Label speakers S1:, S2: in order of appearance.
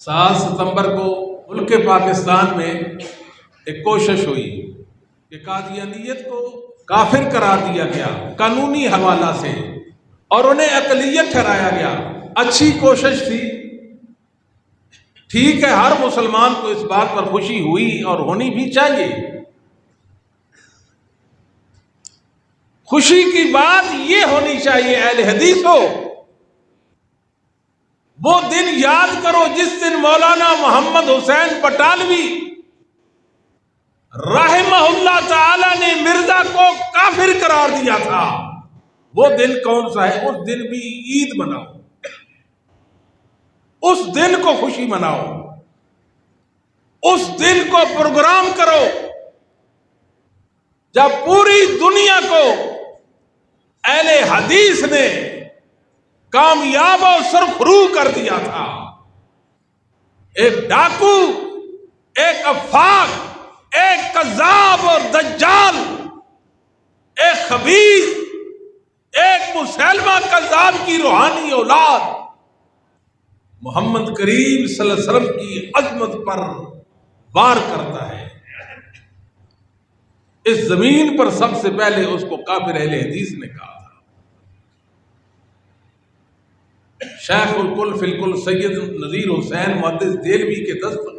S1: 7 ستمبر کو ملک پاکستان میں ایک کوشش ہوئی کہ قادیانیت کو کافر قرار دیا گیا قانونی حوالہ سے اور انہیں اقلیت ٹھہرایا گیا۔ اچھی کوشش تھی، ٹھیک ہے، ہر مسلمان کو اس بات پر خوشی ہوئی اور ہونی بھی چاہیے۔ خوشی کی بات یہ ہونی چاہیے اہل حدیث ہو، وہ دن یاد کرو جس دن مولانا محمد حسین بٹالوی رحمہ اللہ تعالی نے مرزا کو کافر قرار دیا تھا۔ وہ دن کون سا ہے؟ اس دن بھی عید مناؤ، اس دن کو خوشی مناؤ، اس دن کو پروگرام کرو جب پوری دنیا کو اہل حدیث نے کامیاب و سرخرو کر دیا تھا۔ ایک ڈاکو، ایک افاق، ایک کذاب اور دجال، ایک خبیث، ایک مسلمہ کذاب کی روحانی اولاد محمد کریم صلی اللہ علیہ وسلم کی عظمت پر وار کرتا ہے۔ اس زمین پر سب سے پہلے اس کو کافر اہل حدیث نے کہا تھا۔ شیخ الکل فی الکل سید نذیر حسین محدث دہلوی کے دستخط